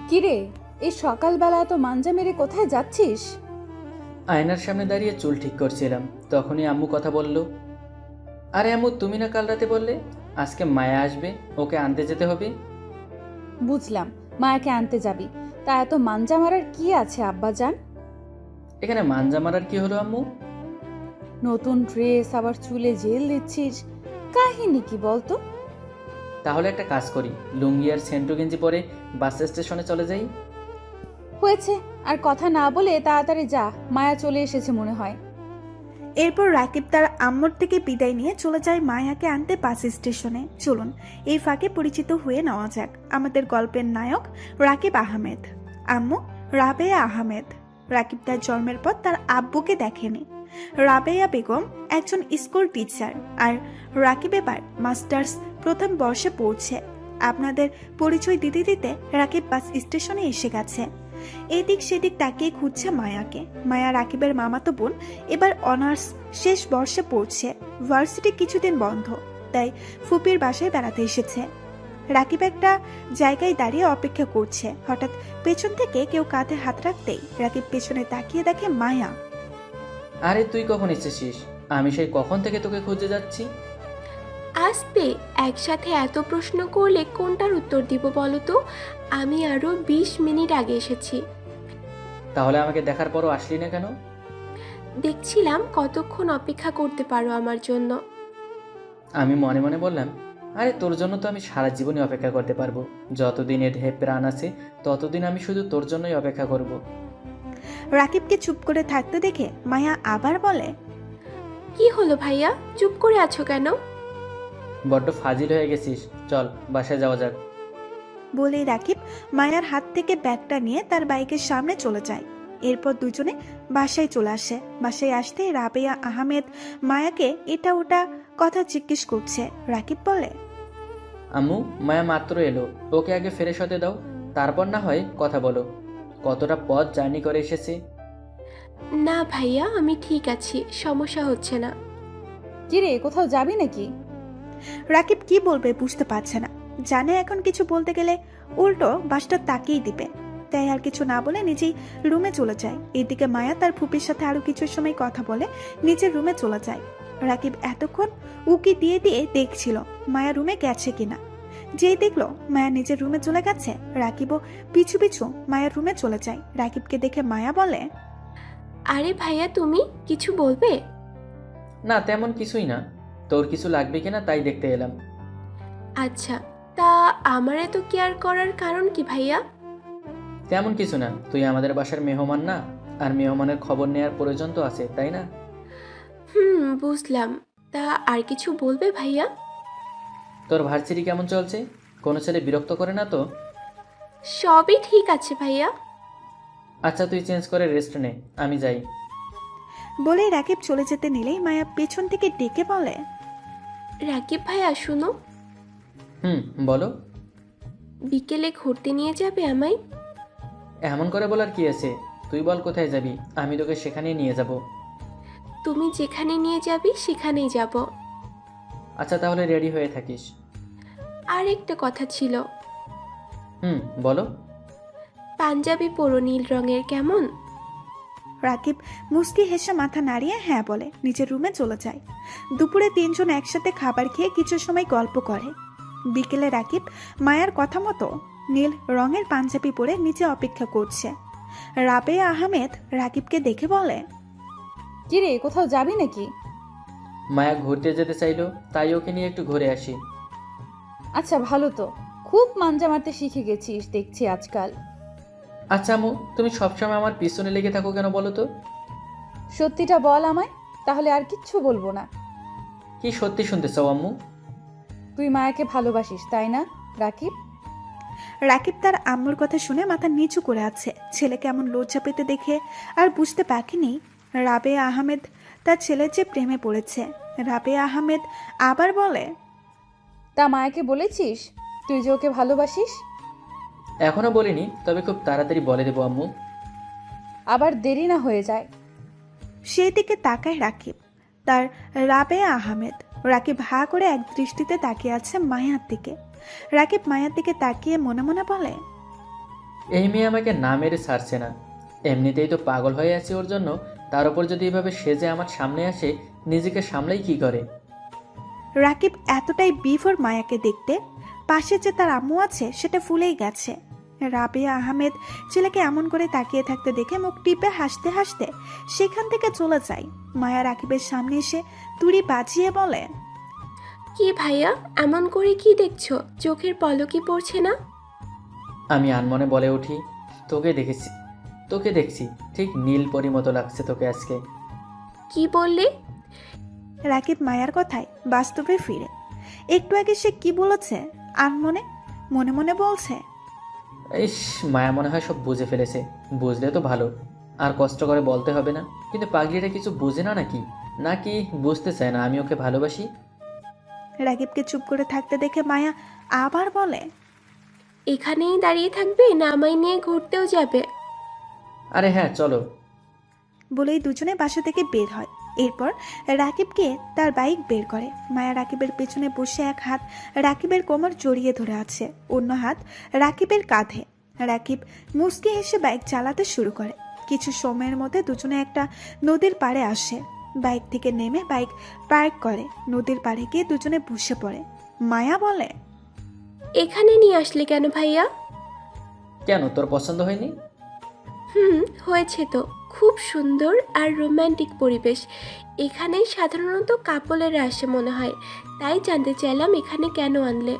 কিরে, এই সকালবেলা এত মাঞ্জা মেরে কোথায় যাচ্ছিস? আয়নার সামনে দাঁড়িয়ে চুল ঠিক করছিলাম, তখনই আম্মু কথা বলল। আরে আম্মু, তুমি না কাল রাতে বললে আজকে মায়া আসবে, ওকে আনতে যেতে হবে? বুঝলাম, মায়াকে আনতে যাবি। তা এত মাঞ্জা মারার কি আছে আব্বাজান? এখানে মাঞ্জা মারার কি হলো আম্মু? নতুন ড্রেস, আবার চুলে জেল দিচ্ছিস, কাহিনী কি বলতো? তাহলে একটা কাজ করি, লুঙ্গি আর সেন্টু গেঞ্জি পরে বাস স্টেশনে চলে যাই। হয়েছে, আর কথা না বলে তাড়াতাড়ি যা, মায়া চলে এসেছে মনে হয়। এরপর রাকিব তার আম্মুর থেকে বিদায় নিয়ে চলে যায় মায়াকে আনতে বাস স্টেশনে। চলুন এই ফাঁকে পরিচিত হয়ে নেওয়া যাক আমাদের গল্পের নায়ক রাকিব আহমেদ। আম্মু রাবেয়া আহমেদ। রাকিব তার জন্মের পর তার আব্বুকে দেখেনি। রাবেয়া বেগম একজন স্কুল টিচার, আর রাকিব এবার মাস্টার্স প্রথম বর্ষে পড়ছে। আপনাদের পরিচয় দিতে দিতে রাকিব বাস স্টেশনে এসে গেছে। এদিক সেদিক তাকিয়ে খুঁজছে মায়াকে। মায়া রাকিবের মামাতো বোন, এবার অনার্স শেষ বর্ষে পড়ছে। ভার্সিটি কিছুদিন বন্ধ, তাই ফুপির বাসায় বেড়াতে এসেছে। রাকিব একটা জায়গায় দাঁড়িয়ে অপেক্ষা করছে। হঠাৎ পেছন থেকে কেউ কাঁধে হাত রাখতেই রাকিব পেছনে তাকিয়ে দেখে মায়া। আরে তুই কখন এসেছিস? আমি সেই কখন থেকে তোকে খুঁজে যাচ্ছি। আসতে একসাথে এত প্রশ্ন করলে কোনটার উত্তর দিব বলো তো? আমি আরও 20 মিনিট আগে এসেছি। তাহলে আমাকে দেখার পরও আসলি না কেন? দেখছিলাম কতক্ষণ অপেক্ষা করতে পারো আমার জন্য। আমি মনে মনে বললাম, আরে তোর জন্য তো আমি সারা জীবনই অপেক্ষা করতে পারবো। যতদিন এ ঢেপ প্রাণ আছে ততদিন আমি শুধু তোর জন্যই অপেক্ষা করব। রাকিবকে চুপ করে থাকতে দেখে মায়া আবার বলে, কি হলো ভাইয়া, চুপ করে আছো কেন? বড্ড ফাজিল হয়ে গেছিস, চল বাসায় যাওয়া যাক। বলেই রাকিব মায়ার হাত থেকে ব্যাগটা নিয়ে তার বাইকের সামনে চলে যায়। এরপর দুজনে বাসায় চলে আসে। বাসায় আসতে রাবেয়া আহমেদ মায়াকে এটা ওটা কথা জিজ্ঞেস করছে। রাকিব বলে, আম্মু, মায়া মাত্র এলো, ওকে আগে ফ্রেশ হতে দাও, তারপর না হয় কথা বলো। কতটা পথ জার্নি করে এসেছে। না ভাইয়া, আমি ঠিক আছি, সমস্যা হচ্ছে না। কিরে, কোথাও যাবি নাকি? রাকিব কি বলবে বুঝতে পারছে না। জানে এখন কিছু বলতে গেলে উল্টো বাসটা তাকিয়ে দিবে, তাই আর কিছু না বলে নিজেই রুমে চলে যায়। এদিকে মায়া তার ফুপির সাথে আরো কিছু সময় কথা বলে নিজের রুমে চলে যায়। রাকিব এতক্ষণ উকি দিয়ে দিয়ে দেখছিল মায়া রুমে গেছে কিনা। যেই দেখলো মায়া নিজের রুমে চলে গেছে, রাকিবও পিছু পিছু মায়ার রুমে চলে যায়। রাকিবকে দেখে মায়া বলে, আরে ভাইয়া, তুমি কিছু বলবে? না, তেমন কিছুই না। তোর কিছু লাগবে কিনা তাই দেখতে এলাম। আচ্ছা, তা আমার এত কেয়ার করার কারণ কি ভাইয়া? তেমন কিছু না, তুই আমাদের বাসার মেহমান না, আর মেহমানের খবর নেওয়ার প্রয়োজন তো আছে, তাই না? বুঝলাম। তা আর কিছু বলবে ভাইয়া? তোর ভার্সিটি কেমন চলছে? কোনো ছেলে বিরক্ত করে না তো? সবই ঠিক আছে ভাইয়া। আচ্ছা, তুই চেঞ্জ করে রেস্ট নে, আমি যাই। বলে রাকিব চলে যেতে নিলেই মায়া পেছন থেকে ডেকে বলে, রাকিব ভাইয়া শুনো, বলো। বিকেলে ঘুরতে নিয়ে যাবে আমায়? এমন করে বলার কি আছে? তুই বল কোথায় যাবি, আমি তোকে সেখানেই নিয়ে যাব। তুমি যেখানে নিয়ে যাবি সেখানেই যাব। আচ্ছা, তাহলে রেডি হয়ে থাকিস। আর একটা কথা ছিল। বলো। পাঞ্জাবি পরো নীল রঙের, কেমন? রাকিব মুস্কি হেসে মাথা নাড়িয়ে হ্যাঁ বলে নিজের রুমে চলে যায়। দুপুরে তিনজন একসাথে খাবার খেয়ে কিছু সময় গল্প করে। বিকেলে রাকিব মায়ার কথা মতো নীল রঙের পাঞ্জাবি পরে নিচে অপেক্ষা করছে। রাবেয়া আহমেদ রাকিবকে দেখে বলে, কিরে, কোথাও যাবি নাকি? মায়া ঘুরতে যেতে চাইলো, তাই ওকে নিয়ে একটু ঘুরে আসি। আচ্ছা, ভালো তো, খুব মাঞ্জা মারতে শিখে গেছিস দেখছি আজকাল। আচ্ছা আম্মু, তুমি সবসময় আমার পিছনে লেগে থাকো কেন বলো তো? সত্যিটা বল আমায়, তাহলে আর কিচ্ছু বলবো না। কি সত্যি শুনতে চাও আম্মু? তুই মায়াকে ভালোবাসিস, তাই না রাকিব? রাকিব তার আম্মুর কথা শুনে মাথা নিচু করে আছে। ছেলে কেমন লজ্জা পেতে দেখে আর বুঝতে পারেনি রাবেয়া আহমেদ তার ছেলের যে প্রেমে পড়েছে। রাবেয়া আহমেদ আবার বলে, তা মায়াকে বলেছিস তুই যে ওকে ভালোবাসিস? এখনো বলিনি, তবে খুব তাড়াতাড়ি বলে দেবো আম্মু। আবার দেরি না হয়ে যায়। সেই দিকে তাকায় রাকিব। তার রাবেয়া আহমেদ। রাকিব হা করে এক দৃষ্টিতে তাকিয়ে আছে মায়ার দিকে। রাকিব মায়ার দিকে তাকিয়ে মনে মনে বলে, এই মেয়ে আমাকে না মেরে ছাড়ছে না। এমনিতেই তো পাগল হয়ে আছি ওর জন্য, তার উপর যদি এভাবে সেজে আমার সামনে আসে, নিজেকে সামলাই কি করে। রাকিব এতটাই বিভোর মায়াকে দেখতে, পাশে যে তার আম্মু আছে সেটা ফুলেই গেছে। রাবেয়া আহমেদ ছেলেকে এমন করে তাকিয়ে থাকতে দেখে মুখ টিপে হাসতে হাসতে সেখান থেকে চলে যায়। মায়া রাকিবের সামনে এসে তুড়ি বাজিয়ে বলে, কি ভাইয়া, এমন করে কি দেখছো? চোখের পলকই পড়ছে না? আমি আনমনে বলে উঠি, তোকে দেখছি, ঠিক নীল পরি মতো লাগছে তোকে আজকে। কি বললে? রাকিব মায়ার কথায় বাস্তবে ফিরে। একটু আগে সে কি বলেছে আর মনে মনে মনে বলছে, ইস, মায়া মনে হয় সব বুঝে ফেলেছে। বুঝলে তো ভালো, আর কষ্ট করে বলতে হবে না। কিন্তু পাগলিটা কিছু বুঝে না নাকি, নাকি বুঝতে চায় না আমি ওকে ভালোবাসি। রাকিবকে চুপ করে থাকতে দেখে মায়া আবার বলে, এখানেই দাঁড়িয়ে থাকবে না আমায় নিয়ে ঘুরতেও যাবে? আরে হ্যাঁ, চলো। বলেই দুজনে বাসা থেকে বের হয়। এরপর রাকিবকে তার বাইক বের করে। মায়া রাকিবের পেছনে বসে এক হাত রাকিবের কোমর জড়িয়ে ধরে আছে, অন্য হাত রাকিবের কাঁধে। রাকিব মুচকি হেসে বাইক চালাতে শুরু করে। কিছু সময়ের মধ্যে দুজনে একটা নদীর পাড়ে আসে। বাইক থেকে নেমে বাইক পার্ক করে। নদীর পাড়ে গিয়ে দুজনে বসে পড়ে। মায়া বলে, এখানে নিয়ে আসলে কেন ভাইয়া? কেন, তোর পছন্দ হয়নি? হয়েছে তো। খুব সুন্দর আর রোমান্টিক পরিবেশ। এখানেই সাধারণত কাপলেরা আসে মনে হয়, তাই জানতে চাইলাম এখানে কেন আনলে।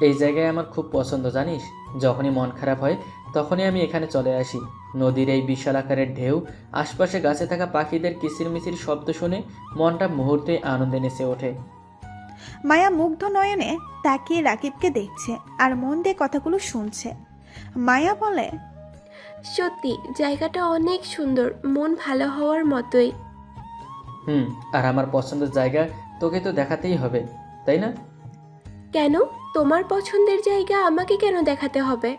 এই জায়গায় আমার খুব পছন্দ জানিস। যখনই মন খারাপ হয় তখনই আমি এখানে চলে আসি। নদীর এই বিশাল আকারের ঢেউ, আশপাশে গাছে থাকা পাখিদের কিচিরমিচির শব্দ শুনে মনটা মুহূর্তে আনন্দে নেচে ওঠে। মায়া মুগ্ধ নয়নে তাকিয়ে রাকিবকে দেখছে আর মন দিয়ে কথাগুলো শুনছে। মায়া বলে, সত্যি জায়গাটা অনেক সুন্দর, মন ভালো হওয়ার মতোই। আর আমার পছন্দের জায়গা তোকে তো দেখাতেই হবে, তাই না? কেন? তোমার পছন্দের জায়গা আমাকে কেন দেখাতে হবে?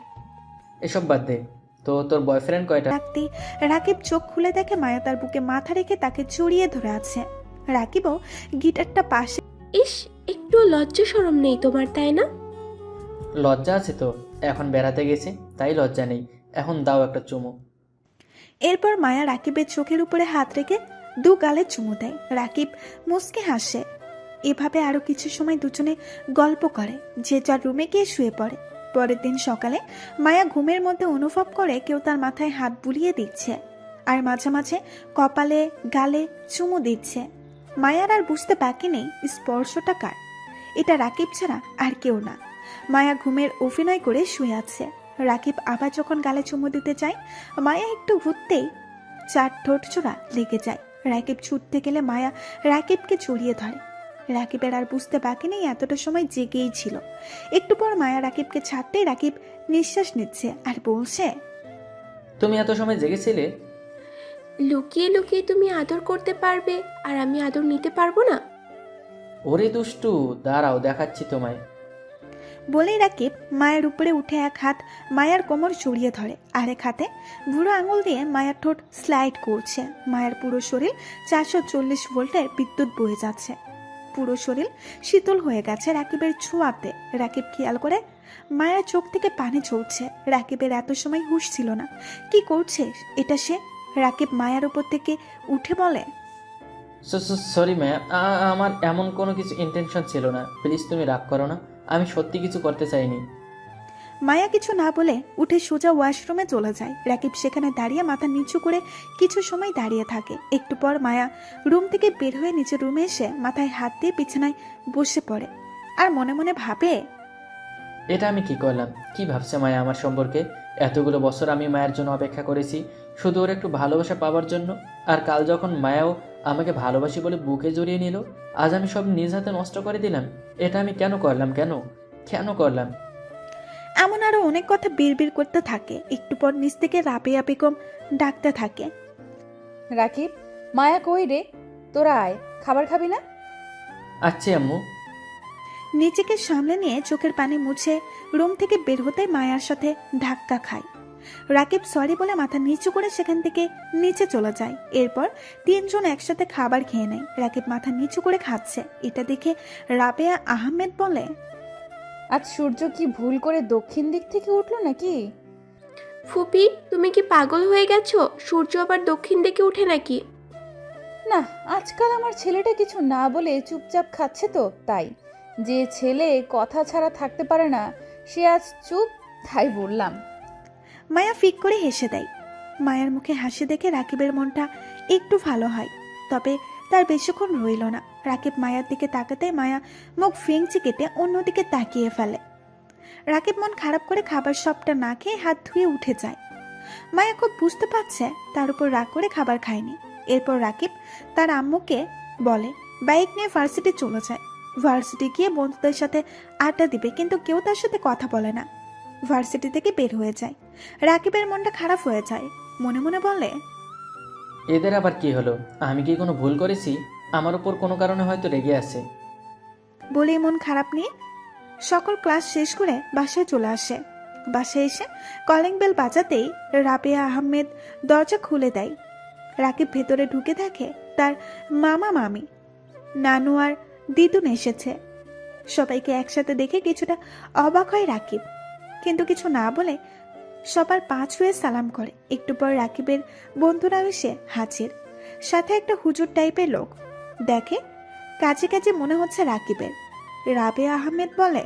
এসব বাদ দে, তো তোর বয়ফ্রেন্ড কয়টা? রাখতেই রাকিব চোখ খুলে দেখে মায়া তার বুকে মাথা রেখে তাকে জড়িয়ে ধরে আছে। রাকিবও গিটারটা পাশে। ইস, একটু লজ্জা শরম নেই তোমার, তাই না? লজ্জা আছে তো, এখন বেড়াতে গেছে তাই লজ্জা নেই। এখন দাও একটা চুমু। এরপর মায়া রাকিবের চোখের উপরে হাত রেখে দু গালে চুমু দেয়। রাকিব মুচকে হাসে। এভাবে আরো কিছু সময় দুজনে গল্প করে, যে যার রুমে গিয়ে শুয়ে পড়ে। পরের দিন সকালে মায়া ঘুমের মধ্যে অনুভব করে কেউ তার মাথায় হাত বুলিয়ে দিচ্ছে আর মাঝে মাঝে কপালে গালে চুমু দিচ্ছে। মায়ার আর বুঝতে বাকি নেই স্পর্শটা কার। এটা রাকিব ছাড়া আর কেউ না। মায়া ঘুমের অভিনয় করে শুয়ে আছে। রাকিব আবার যখন গালে চুমু দিতে চায়, মায়া একটু ঘুরতেই চার ঠোঁট চোরা লেগে যায়। রাকিব ছুটতে গেলে মায়া রাকিবকে জড়িয়ে ধরে। রাকিবের আর বুঝতে বাকি নেই এতটা সময় জেগেই ছিল। একটু পর মায়া রাকিবকে ছাড়তেই রাকিব নিঃশ্বাস নিচ্ছে আর বলছে, তুমি এত সময় জেগেছিলে? লুকিয়ে লুকিয়ে তুমি আদর করতে পারবে আর আমি আদর নিতে পারবো না? ওরে দুষ্টু, দাঁড়াও দেখাচ্ছি তোমায়। বলেই রাকিব মায়ের উপরে উঠে এক হাত মায়ার কোমর জড়িয়ে ধরে, আরেক হাতে বুড়ো আঙুল দিয়ে মায়ার ঠোঁট স্লাইড করছে। মায়ের পুরো শরীর 440 ভোল্টের বিদ্যুৎ বয়ে যাচ্ছে। পুরো শরীর শীতল হয়ে গেছে রাকিবের ছোঁয়াতে। রাকিব খেয়াল করে মায়ের চোখ থেকে পানি ঝরছে। রাকিবের এত সময় হুঁশ ছিল না। কি করছে এটা সে? রাকিব মায়ার উপর থেকে উঠে বলে, সরি ম্যাম, আমার এমন কোনো কিছু ইন্টেনশন ছিল না। প্লিজ তুমি রাগ করো না, আমি সত্যি কিছু করতে চাইনি। মায়া কিছু না বলে উঠে সোজা ওয়াশরুমে চলে যায়। রাকিব সেখানে দাঁড়িয়ে মাথা নিচু করে কিছু সময় দাঁড়িয়ে থাকে। একটু পর মায়া রুম থেকে বের হয়ে নিচের রুমে এসে মাথায় হাত দিয়ে বিছানায় বসে পড়ে আর মনে মনে ভাবে, এটা আমি কি করলাম? কি ভাবছে মায়া আমার সম্পর্কে? এতগুলো বছর আমি মায়ের জন্য অপেক্ষা করেছি, শুধু ওর একটু ভালোবাসা পাওয়ার জন্য। আর কাল যখন মায়াও আমাকে ভালোবাসি বলে বুকে জড়িয়ে নিল, আজ আমি সব নিজ হাতে নষ্ট করে দিলাম। এটা আমি কেন করলাম? কেন করলাম? এমন আরো অনেক কথা বিড়বিড় করতে থাকে। একটু পর নিচ থেকে রাবেয়া বেগম ডাকতে থাকে, রাকিব, মায়া কই রে? তোরা আয়, খাবার খাবি না? আচ্ছা আম্মু। নিজেকে সামলে নিয়ে চোখের পানি মুছে রুম থেকে বের হতে মায়ার সাথে ধাক্কা খায়। রাকিব সরি বলে মাথা নিচু করে সেখান থেকে নিচে চলে যায়। এরপর তিনজন একসাথে খাবার খেয়ে নেয়। রাকিব মাথা নিচু করে খাচ্ছে। এটা দেখে রাবেয়া আহমেদ বলে, আজ সূর্য কি ভুল করে দক্ষিণ দিক থেকে উঠলো নাকি? ফুপি, তুমি কি পাগল হয়ে গেছো? সূর্য আবার দক্ষিণ দিকে ওঠে নাকি? না, আজকাল আমার ছেলেটা কিছু না বলে চুপচাপ খাচ্ছে তো তাই। যে ছেলে কথা ছাড়া থাকতে পারে না সে আজ চুপ, তাই বললাম। মায়া ফিক করে হেসে দেয়। মায়ার মুখে হাসি দেখে রাকিবের মনটা একটু ভালো হয়, তবে তার বেশিক্ষণ রইল না। রাকিব মায়ার দিকে তাকাতে মায়া মুখ ফেংচি কেটে অন্যদিকে তাকিয়ে ফেলে। রাকিব মন খারাপ করে খাবার সবটা না খেয়ে হাত ধুয়ে উঠে যায়। মায়া খুব বুঝতে পারছে তার উপর রাগ করে খাবার খায়নি। এরপর রাকিব তার আম্মুকে বলে বাইক নিয়ে ভার্সিটি চলে যায়। ভার্সিটি গিয়ে বন্ধুদের সাথে আড্ডা দিবে, কিন্তু কেউ তার সাথে কথা বলে না। ভার্সিটি থেকে বের হয়ে যায়। রাকিবের মনটা খারাপ হয়ে যায়, মনে মনে বলে, এদের আবার কি হলো? আমি কি কোনো ভুল করেছি? আমার উপর কোনো কারণে হয়তো রেগে আছে। বলেই মন খারাপ নিয়ে সকল ক্লাস শেষ করে বাসায় চলে আসে। বাসায় এসে কলিং বেল বাজাতেই রাবেয়া আহমেদ দরজা খুলে দেয়। রাকিব ভেতরে ঢুকে দেখে তার মামা মামি, নানু আর দিদুন এসেছে। সবাইকে একসাথে দেখে কিছুটা অবাক হয় রাকিব, কিন্তু কিছু না বলে সবার পা ছুঁয়ে সালাম করে। একটু পর রাকিবের বন্ধুরা এসে হাজির, সাথে একটা হুজুর টাইপের লোক। দেখে কাছে কাছে মনে হচ্ছে রাকিবের। রাবেয়া আহমেদ বলে,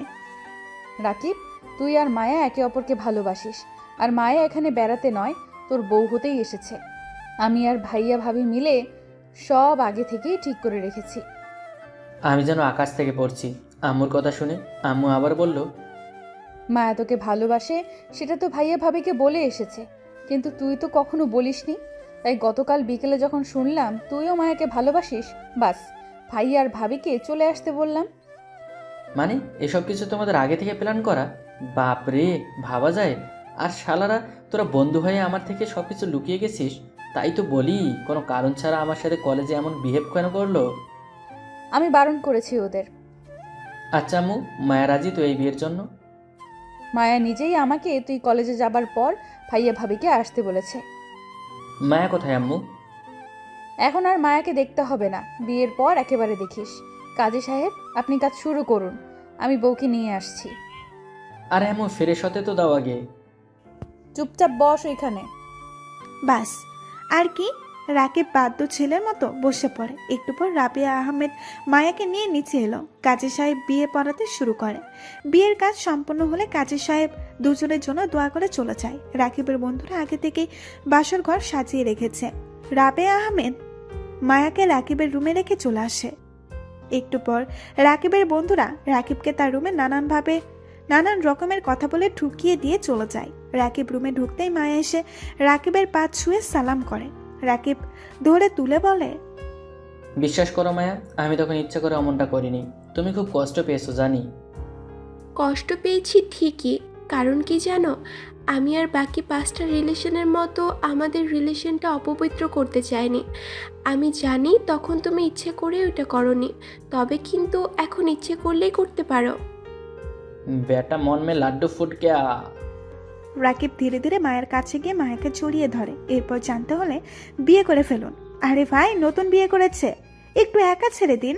রাকিব, তুই আর মায়া একে অপরকে ভালোবাসিস, আর মায়া এখানে বেড়াতে নয়, তোর বউ হতেই এসেছে। আমি আর ভাইয়া ভাবি মিলে সব আগে থেকেই ঠিক করে রেখেছি। আমি যেন আকাশ থেকে পড়ছি। আম্মুর কথা শুনে আম্মু আবার বলল, মায়া তোকে ভালোবাসে সেটা তো ভাইয়া ভাবিকে বলে এসেছে, কিন্তু তুই তো কখনো বলিসনি। তাই গতকাল বিকেলে যখন শুনলাম তুইও মায়াকে ভালোবাসিস, বাস ভাইয়া আর ভাবিকে চলে আসতে বললাম। মানে এসব কিছু তোমাদের আগে থেকে প্ল্যান করা? বাপ রে, ভাবা যায়? আর শালারা, তোরা বন্ধু হয়ে আমার থেকে সব কিছু লুকিয়ে গেছিস। তাই তো বলি, কোনো কারণ ছাড়া আমার সাথে কলেজে এমন বিহেভ কেন করলো? আমি বারণ করেছি ওদের। আচ্ছা আম্মু, মায়া রাজি তো এই বিয়ের জন্য? মায়া নিজেই আমাকে তুই কলেজে যাবার পর ভাইয়া ভাবিকে আসতে বলেছে। মায়া কোথায় আম্মু? এখন আর মায়াকে দেখতে হবে না, বিয়ের পর একেবারে দেখিস। কাজী সাহেব, আপনি কাজ শুরু করুন, আমি বউকে নিয়ে আসছি। আরে আম্মু, ফ্রেশ হতে তো দাও আগে। চুপচাপ বস ওইখানে। বাস আর কি। রাকিব বাদ্য ছেলের মতো বসে পড়ে। একটু পর রাবেয়া আহমেদ মায়াকে নিয়ে নিচে এলো। কাজী সাহেব বিয়ে পড়াতে শুরু করে। বিয়ের কাজ সম্পন্ন হলে কাজী সাহেব দুজনের জন্য দোয়া করে চলে যায়। রাকিবের বন্ধুরা আগে থেকেই বাসর ঘর সাজিয়ে রেখেছে। রাবেয়া আহমেদ মায়াকে রাকিবের রুমে রেখে চলে আসে। একটু পর রাকিবের বন্ধুরা রাকিবকে তার রুমে নানান রকমের কথা বলে ঢুকিয়ে দিয়ে চলে যায়। রাকিব রুমে ঢুকতেই মায়া এসে রাকিবের পা ছুঁয়ে সালাম করে। রাকিব ধরে তুলে বলে, বিশ্বাস করো মায়া, আমি তখন ইচ্ছা করে অমনটা করিনি। তুমি খুব কষ্ট পেয়েছো জানি। কষ্ট পেয়েছি ঠিকই, কারণ কি জানো, আমি আর বাকি 5টা রিলেশনের মতো আমাদের রিলেশনটা অপবিত্র করতে চাইনি। আমি জানি তখন তুমি ইচ্ছে করে ওইটা করনি, তবে কিন্তু এখন ইচ্ছে করলেই করতে পারো। বেটা মন মে লাড্ডু ফুট গয়া। রাকিব ধীরে ধীরে মায়ের কাছে গিয়ে মায়াকে জড়িয়ে ধরে। এরপর জানতে হলে বিয়ে করে ফেলুন। আরে ভাই, নতুন বিয়ে করেছে, একটু একা ছেড়ে দিন।